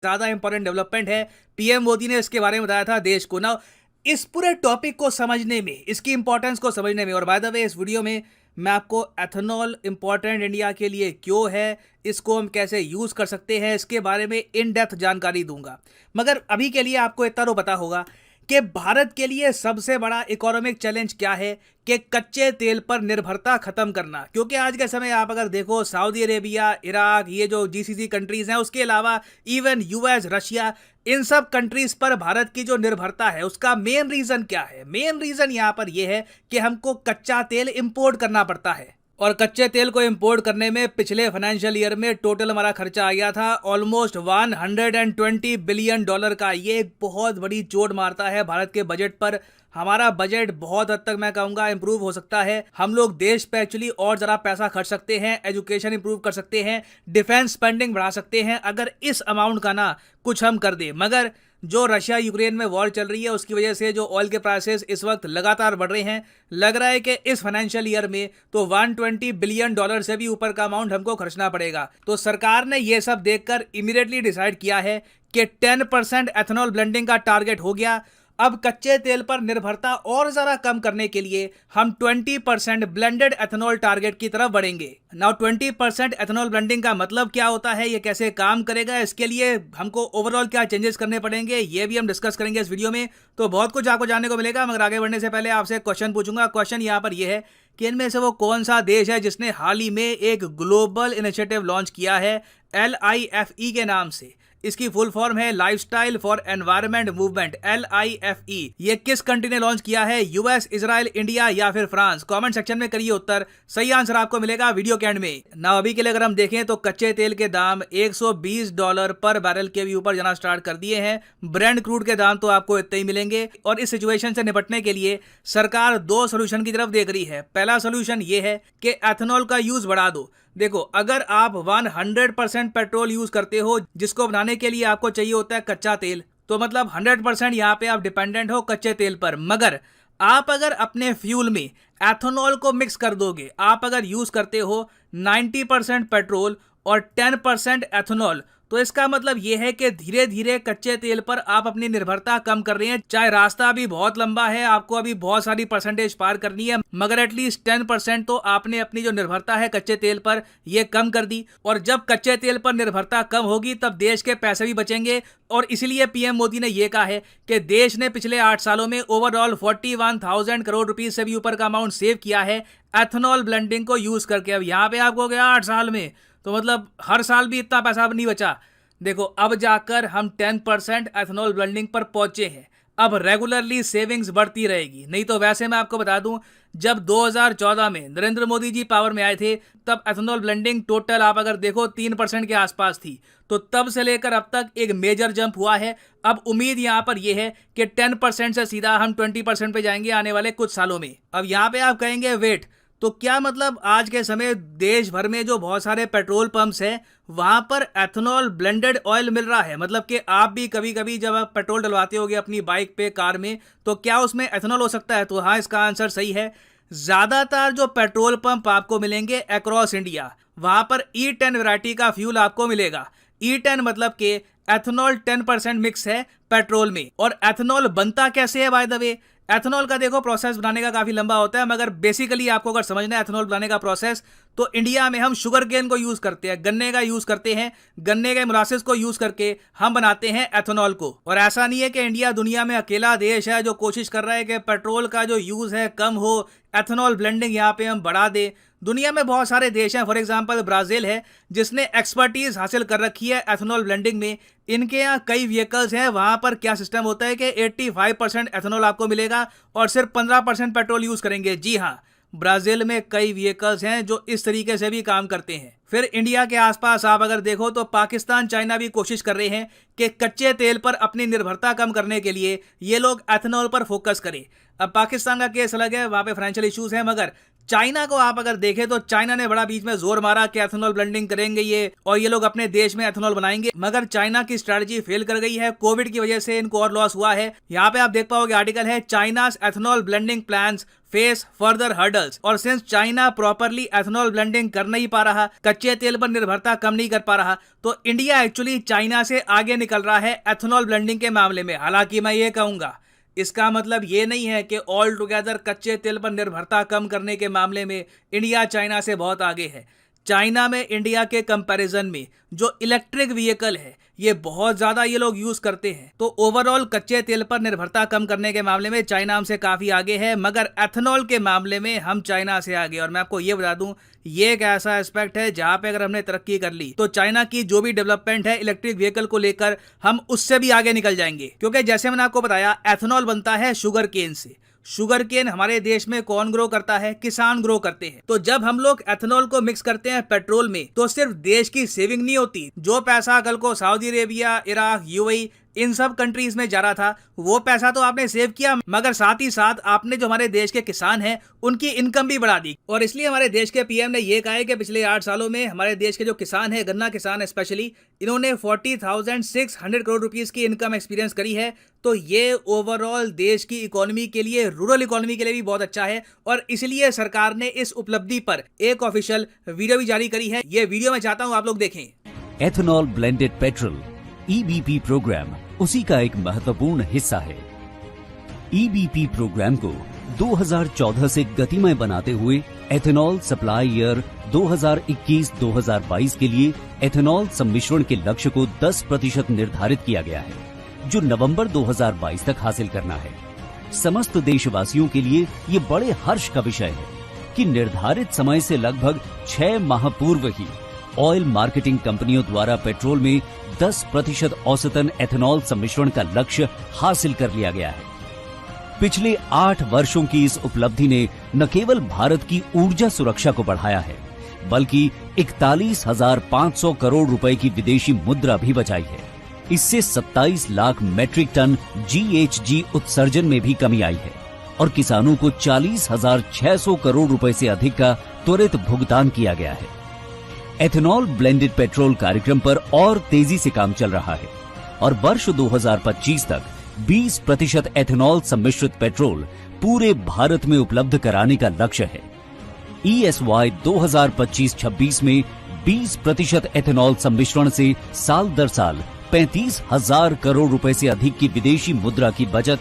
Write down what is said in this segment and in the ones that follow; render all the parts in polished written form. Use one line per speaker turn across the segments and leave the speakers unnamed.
ज्यादा important development है। PM Modi ने इसके बारे में बताया था देश को। ना इस पूरे टॉपिक को समझने में, इसकी इंपॉर्टेंस को समझने में, और बाय द वे इस वीडियो में मैं आपको एथेनॉल इंपॉर्टेंट इंडिया के लिए क्यों है, इसको हम कैसे यूज कर सकते हैं, इसके बारे में इन डेप्थ जानकारी दूंगा। मगर अभी के लिए आपको इतना तो पता होगा कि भारत के लिए सबसे बड़ा इकोनॉमिक चैलेंज क्या है कि कच्चे तेल पर निर्भरता खत्म करना। क्योंकि आज के समय आप अगर देखो, सऊदी अरेबिया, इराक, ये जो जीसीसी कंट्रीज हैं, उसके अलावा इवन यूएस, रशिया, इन सब कंट्रीज पर भारत की जो निर्भरता है उसका मेन रीजन क्या है? मेन रीजन यहां पर यह है कि हमको कच्चा तेल इंपोर्ट करना पड़ता है। और कच्चे तेल को इंपोर्ट करने में पिछले फाइनेंशियल ईयर में टोटल हमारा खर्चा आ गया था ऑलमोस्ट $120 बिलियन का। ये एक बहुत बड़ी चोट मारता है भारत के बजट पर। हमारा बजट बहुत हद तक मैं कहूँगा इंप्रूव हो सकता है। हम लोग देश पे एक्चुअली और ज़रा पैसा खर्च सकते हैं, एजुकेशन इंप्रूव कर सकते हैं, डिफेंस स्पेंडिंग बढ़ा सकते हैं अगर इस अमाउंट का ना कुछ हम कर दें। मगर जो रशिया यूक्रेन में वॉर चल रही है उसकी वजह से जो ऑयल के प्राइसेस इस वक्त लगातार बढ़ रहे हैं, लग रहा है कि इस फाइनेंशियल ईयर में तो $120 बिलियन से भी ऊपर का अमाउंट हमको खर्चना पड़ेगा। तो सरकार ने यह सब देखकर इमीडिएटली डिसाइड किया है कि 10% एथेनॉल ब्लेंडिंग का टारगेट हो गया। अब कच्चे तेल पर निर्भरता और जरा कम करने के लिए हम 20% ब्लेंडेड एथेनॉल टारगेट की तरफ बढ़ेंगे। नाउ 20% एथेनॉल ब्लेंडिंग का मतलब क्या होता है, ये कैसे काम करेगा, इसके लिए हमको ओवरऑल क्या चेंजेस करने पड़ेंगे, ये भी हम डिस्कस करेंगे इस वीडियो में। तो बहुत कुछ आपको जानने को मिलेगा। मगर आगे बढ़ने से पहले आपसे क्वेश्चन पूछूंगा। क्वेश्चन यहाँ पर यह है कि इनमें से वो कौन सा देश है जिसने हाल ही में एक ग्लोबल इनिशिएटिव लॉन्च किया है LIFE के नाम से। इसकी फुल फॉर्म है lifestyle for environment movement, LIFE। ये किस कंट्री ने लॉन्च किया है? यूएस, इजराइल, इंडिया या फिर फ्रांस? कमेंट सेक्शन में करिए उत्तर। सही आंसर आपको मिलेगा वीडियो के एंड में। ना अभी के लिए अगर हम देखें तो कच्चे तेल के दाम $120 पर बैरल के भी ऊपर जाना स्टार्ट कर दिए हैं। ब्रेंट क्रूड के दाम तो आपको इतने ही मिलेंगे। और इस सिचुएशन से निपटने के लिए सरकार दो सोल्यूशन की तरफ देख रही है। पहला सोल्यूशन ये है कि एथेनॉल का यूज बढ़ा दो। देखो, अगर आप 100% पेट्रोल यूज करते हो जिसको बनाने के लिए आपको चाहिए होता है कच्चा तेल, तो मतलब 100% यहाँ पे आप डिपेंडेंट हो कच्चे तेल पर। मगर आप अगर अपने फ्यूल में एथेनॉल को मिक्स कर दोगे, आप अगर यूज करते हो 90% पेट्रोल और 10% एथेनॉल, तो इसका मतलब यह है कि धीरे धीरे कच्चे तेल पर आप अपनी निर्भरता कम कर रहे हैं। चाहे रास्ता अभी बहुत लंबा है, आपको अभी बहुत सारी परसेंटेज पार करनी है, मगर एटलीस्ट 10% तो आपने अपनी जो निर्भरता है कच्चे तेल पर यह कम कर दी। और जब कच्चे तेल पर निर्भरता कम होगी तब देश के पैसे भी बचेंगे। और इसलिए पीएम मोदी ने यह कहा है कि देश ने पिछले 8 सालों में ओवरऑल 41,000 करोड़ रुपीज से भी ऊपर का अमाउंट सेव किया है एथेनॉल ब्लेंडिंग को यूज करके। अब यहाँ पे आपको गया 8 साल में, तो मतलब हर साल भी इतना पैसा नहीं बचा। देखो, अब जाकर हम 10% एथेनॉल ब्लेंडिंग पर पहुंचे हैं। अब रेगुलरली सेविंग्स बढ़ती रहेगी। नहीं तो वैसे मैं आपको बता दूं, जब 2014 में नरेंद्र मोदी जी पावर में आए थे तब एथेनॉल ब्लेंडिंग टोटल आप अगर देखो 3% के आसपास थी। तो तब से लेकर अब तक एक मेजर जंप हुआ है। अब उम्मीद यहाँ पर यह है कि 10% से सीधा हम 20% पे जाएंगे आने वाले कुछ सालों में। अब यहाँ पे आप कहेंगे वेट, तो क्या मतलब आज के समय देश भर में जो बहुत सारे पेट्रोल पंप्स हैं वहां पर एथेनॉल ब्लेंडेड ऑयल मिल रहा है? मतलब कि आप भी कभी कभी जब आप पेट्रोल डलवाते होगे अपनी बाइक पे, कार में, तो क्या उसमें एथेनॉल हो सकता है? तो हाँ, इसका आंसर सही है। ज्यादातर जो पेट्रोल पंप आपको मिलेंगे अक्रॉस इंडिया, वहां पर E10 वैरायटी का फ्यूल आपको मिलेगा। E10 मतलब कि एथेनॉल 10% मिक्स है पेट्रोल में। और एथेनॉल बनता कैसे है बाय द वे? एथेनॉल का देखो प्रोसेस बनाने का काफी लंबा होता है, मगर बेसिकली आपको अगर समझना है एथेनॉल बनाने का प्रोसेस, तो इंडिया में हम शुगर केन को यूज करते हैं, गन्ने का यूज करते हैं, गन्ने के मोलासिस को यूज करके हम बनाते हैं एथेनॉल को। और ऐसा नहीं है कि इंडिया दुनिया में अकेला देश है जो कोशिश कर रहा है कि पेट्रोल का जो यूज है कम हो, एथेनॉल ब्लेंडिंग यहाँ पे हम बढ़ा दे। दुनिया में बहुत सारे देश हैं, फॉर एग्जांपल ब्राजील है जिसने एक्सपर्टीज हासिल कर रखी है एथेनॉल ब्लेंडिंग में। इनके यहाँ कई व्हीकल्स हैं, वहां पर क्या सिस्टम होता है कि 85% एथेनॉल आपको मिलेगा और सिर्फ 15% पेट्रोल यूज करेंगे। जी हाँ, ब्राजील में कई व्हीकल्स हैं जो इस तरीके से भी काम करते हैं। फिर इंडिया के आसपास आप अगर देखो तो पाकिस्तान, चाइना भी कोशिश कर रहे हैं कि कच्चे तेल पर अपनी निर्भरता कम करने के लिए ये लोग एथेनॉल पर फोकस करें। अब पाकिस्तान का केस अलग है, वहां पे फाइनेंशियल इश्यूज हैं, मगर चाइना को आप अगर देखें तो चाइना ने बड़ा बीच में जोर मारा कि एथेनॉल ब्लेंडिंग करेंगे ये, और ये लोग अपने देश में एथेनॉल बनाएंगे। मगर चाइना की स्ट्रेटजी फेल कर गई है, कोविड की वजह से इनको और लॉस हुआ है। यहाँ पे आप देख पाओगे आर्टिकल है China's ethanol blending plans face further hurdles. और since China properly ethanol blending कर नहीं पा रहा, कच्चे तेल पर निर्भरता कम नहीं कर पा रहा, तो इंडिया एक्चुअली चाइना से आगे निकल रहा है एथेनॉल ब्लेंडिंग के मामले में। हालांकि मैं ये कहूंगा, इसका मतलब ये नहीं है कि ऑल टुगेदर कच्चे तेल पर निर्भरता कम करने के मामले में इंडिया चाइना से बहुत आगे है। चाइना में इंडिया के कंपैरिजन में जो इलेक्ट्रिक व्हीकल है ये बहुत ज़्यादा ये लोग यूज़ करते हैं, तो ओवरऑल कच्चे तेल पर निर्भरता कम करने के मामले में चाइना हमसे काफ़ी आगे है, मगर एथेनॉल के मामले में हम चाइना से आगे। और मैं आपको ये बता दूं, ये एक ऐसा एस्पेक्ट है जहां पे अगर हमने तरक्की कर ली तो चाइना की जो भी डेवलपमेंट है इलेक्ट्रिक व्हीकल को लेकर, हम उससे भी आगे निकल जाएंगे। क्योंकि जैसे मैंने आपको बताया, एथेनॉल बनता है शुगर केन से। शुगर केन हमारे देश में कौन ग्रो करता है? किसान ग्रो करते हैं। तो जब हम लोग एथेनॉल को मिक्स करते हैं पेट्रोल में, तो सिर्फ देश की सेविंग नहीं होती। जो पैसा कल को सऊदी अरेबिया, इराक, यूएई इन सब कंट्रीज में जा रहा था, वो पैसा तो आपने सेव किया, मगर साथ ही साथ आपने जो हमारे देश के किसान हैं उनकी इनकम भी बढ़ा दी। और इसलिए हमारे देश के पीएम ने ये कहा है कि पिछले 8 सालों में हमारे देश के जो किसान हैं, गन्ना किसान स्पेशली, इन्होंने 40,600 करोड़ रुपीस की इनकम एक्सपीरियंस करी है। तो ये ओवरऑल देश की इकोनॉमी के लिए, रूरल इकोनॉमी के लिए भी बहुत अच्छा है। और इसलिए सरकार ने इस उपलब्धि पर एक ऑफिशियल वीडियो भी जारी करी है। ये वीडियो मैं चाहता हूं आप लोग देखें।
Ethanol blended petrol EBP program उसी का एक महत्वपूर्ण हिस्सा है। ईबीपी प्रोग्राम को 2014 से गतिमय बनाते हुए एथेनॉल सप्लाई ईयर 2021-2022 के लिए एथेनॉल सम्मिश्रण के लक्ष्य को 10% निर्धारित किया गया है, जो नवंबर 2022 तक हासिल करना है। समस्त देशवासियों के लिए ये बड़े हर्ष का विषय है कि निर्धारित समय से लगभग 6 माह पूर्व ही ऑयल मार्केटिंग कंपनियों द्वारा पेट्रोल में 10% औसतन एथेनॉल सम्मिश्रण का लक्ष्य हासिल कर लिया गया है। पिछले 8 वर्षों की इस उपलब्धि ने न केवल भारत की ऊर्जा सुरक्षा को बढ़ाया है, बल्कि 41,500 करोड़ रुपए की विदेशी मुद्रा भी बचाई है। इससे 27 लाख मैट्रिक टन जीएचजी उत्सर्जन में भी कमी आई है और किसानों को 40,600 करोड़ रुपए से अधिक का त्वरित भुगतान किया गया है। एथेनॉल ब्लेंडेड पेट्रोल कार्यक्रम पर और तेजी से काम चल रहा है और वर्ष 2025 तक 20% एथेनॉल सम्मिश्रित पेट्रोल पूरे भारत में उपलब्ध कराने का लक्ष्य है। ESY 2025-26 में 20% एथेनॉल सम्मिश्रण से साल दर साल 35,000 करोड़ रुपए से अधिक की विदेशी मुद्रा की बचत,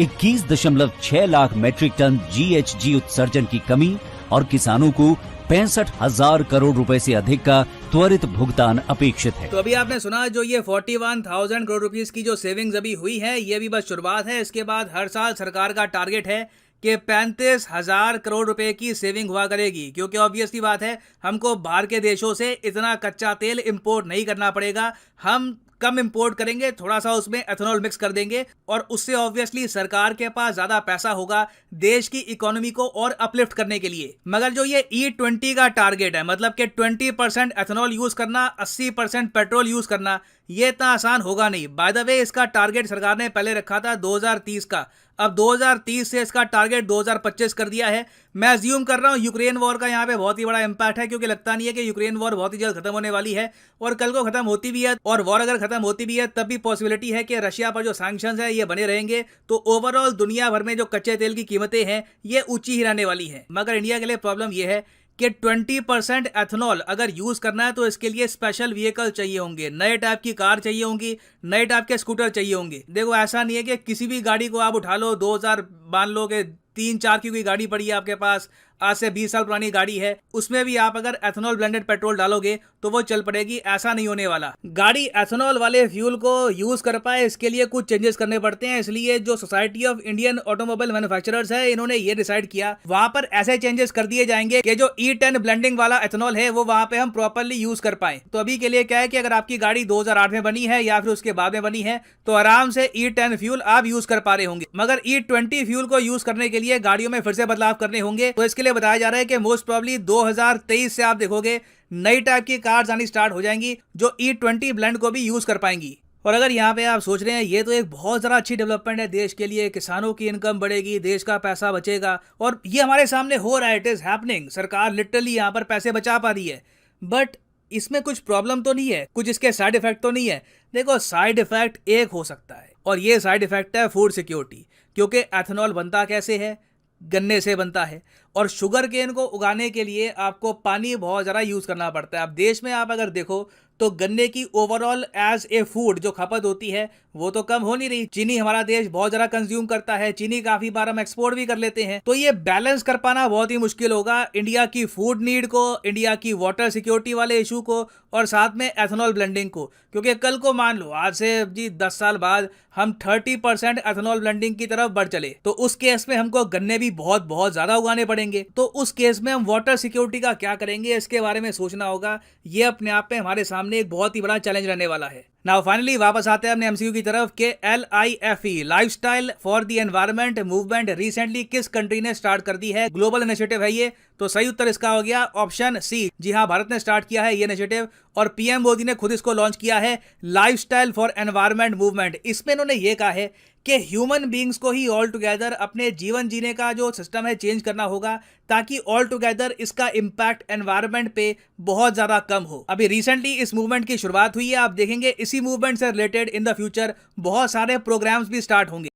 21.6 लाख मैट्रिक टन जीएचजी उत्सर्जन की कमी और किसानों को 65,000 करोड़ रुपए से अधिक का त्वरित भुगतान अपेक्षित है।
तो अभी आपने सुना, जो ये 41,000 करोड़ रुपीस की जो सेविंग्स अभी हुई है, ये भी बस शुरुआत है। इसके बाद हर साल सरकार का टारगेट है कि 35,000 करोड़ रुपए की सेविंग हुआ करेगी। क्योंकि ऑब्वियसली बात है, हमको बाहर के देशों से इतना कच्चा तेल इंपोर्ट नहीं करना पड़ेगा। हम कम इंपोर्ट करेंगे, थोड़ा सा उसमें एथेनॉल मिक्स कर देंगे और उससे ऑब्वियसली सरकार के पास ज्यादा पैसा होगा देश की इकोनॉमी को और अपलिफ्ट करने के लिए। मगर जो ये E20 का टारगेट है, मतलब कि 20% एथेनॉल यूज करना, 80% पेट्रोल यूज करना, ये इतना आसान होगा नहीं। बाय द वे, इसका टारगेट सरकार ने पहले रखा था 2030 का। अब 2030 से इसका टारगेट 2025 कर दिया है। मैं अज्यूम कर रहा हूं यूक्रेन वॉर का यहाँ पे बहुत ही बड़ा इंपैक्ट है, क्योंकि लगता नहीं है कि यूक्रेन वॉर बहुत ही जल्द खत्म होने वाली है। और कल को खत्म होती भी है, और वॉर अगर खत्म होती भी है, तब भी पॉसिबिलिटी है कि रशिया पर जो सैंक्शंस है ये बने रहेंगे। तो ओवरऑल दुनिया भर में जो कच्चे तेल की कीमतें हैं ये ऊंची ही रहने वाली हैं। मगर इंडिया के लिए प्रॉब्लम यह है कि 20% एथेनॉल अगर यूज करना है तो इसके लिए स्पेशल व्हीकल चाहिए होंगे, नए टाइप की कार चाहिए होंगी, नए टाइप के स्कूटर चाहिए होंगे। देखो, ऐसा नहीं है कि किसी भी गाड़ी को आप उठा लो, 2000 मान लो कि 3-4 की कोई गाड़ी पड़ी है आपके पास, आज से 20 साल पुरानी गाड़ी है, उसमें भी आप अगर एथेनॉल ब्लेंडेड पेट्रोल डालोगे तो वो चल पड़ेगी। ऐसा नहीं होने वाला। गाड़ी एथेनॉल वाले फ्यूल को यूज कर पाए, इसके लिए कुछ चेंजेस करने पड़ते हैं। इसलिए जो society of Indian automobile manufacturers है, इन्होंने ये डिसाइड किया, वहां पर ऐसे चेंजेस कर दिए जाएंगे कि जो E10 ब्लेंडिंग वाला एथेनॉल है वो वहां पे हम प्रॉपरली यूज कर पाए। तो अभी के लिए क्या है कि अगर आपकी गाड़ी 2008 में बनी है या फिर उसके बाद में बनी है, तो आराम से E10 फ्यूल आप यूज कर पा रहे होंगे। मगर E20 फ्यूल को यूज करने के लिए गाड़ियों में फिर से बदलाव करने होंगे। तो इसके लिए बताया जा रहा है कि मोस्ट प्रॉब्ली 2023 से आप देखोगे नई टाइप की कार्स आनी स्टार्ट हो जाएंगी जो E20 ब्लेंड को भी यूज कर पाएंगी। और अगर यहाँ पे आप सोच रहे हैं ये तो एक बहुत ज़्यादा अच्छी डेवलपमेंट है देश के लिए, किसानों की इनकम बढ़ेगी, देश का पैसा बचेगा, और ये हमारे सामने हो रहा है, इट इज हैपनिंग, सरकार लिटरली यहाँ पर पैसे बचा पा रही है। बट इसमें कुछ प्रॉब्लम तो नहीं है, कुछ इसके साइड इफेक्ट तो नहीं है? देखो, साइड इफेक्ट एक हो सकता है, और ये साइड इफेक्ट है फूड सिक्योरिटी। क्योंकि एथेनॉल बनता कैसे है? गन्ने से बनता है और शुगर केन को उगाने के लिए आपको पानी बहुत ज़्यादा यूज़ करना पड़ता है। अब देश में आप अगर देखो तो गन्ने की ओवरऑल एज ए फूड जो खपत होती है वो तो कम हो नहीं रही। चीनी हमारा देश बहुत ज़्यादा कंज्यूम करता है, चीनी काफ़ी बार हम एक्सपोर्ट भी कर लेते हैं, तो ये बैलेंस कर पाना बहुत ही मुश्किल होगा इंडिया की फूड नीड को, इंडिया की वाटर सिक्योरिटी वाले इशू को और साथ में एथेनॉल ब्लेंडिंग को। क्योंकि कल को मान लो आज से जी 10 साल बाद हम 30% एथेनॉल ब्लेंडिंग की तरफ बढ़ चले तो उस केस में हमको गन्ने भी बहुत बहुत ज्यादा उगाने पड़ेंगे। तो उस केस में हम वाटर सिक्योरिटी का क्या करेंगे, इसके बारे में सोचना होगा। ये अपने आप में हमारे सामने एक बहुत ही बड़ा चैलेंज रहने वाला है। नाउ फाइनली वापस आते हैं अपने एमसीक्यू की तरफ के LIFE lifestyle for the environment movement recently किस कंट्री ने स्टार्ट कर दी है? ग्लोबल इनिशिएटिव है ये। तो सही उत्तर इसका हो गया ऑप्शन सी। जी हाँ, भारत ने स्टार्ट किया है ये इनिशिएटिव और पीएम मोदी ने खुद इसको लॉन्च किया है, लाइफस्टाइल फॉर एनवायरनमेंट मूवमेंट। इसमें इन्होंने ये कहा है कि ह्यूमन बींग्स को ही ऑल टुगेदर अपने जीवन जीने का जो सिस्टम है चेंज करना होगा ताकि ऑल टुगेदर इसका इम्पैक्ट एनवायरनमेंट पे बहुत ज्यादा कम हो। अभी रिसेंटली इस मूवमेंट की शुरुआत हुई है, आप देखेंगे इसी मूवमेंट से रिलेटेड इन द फ्यूचर बहुत सारे प्रोग्राम्स भी स्टार्ट होंगे।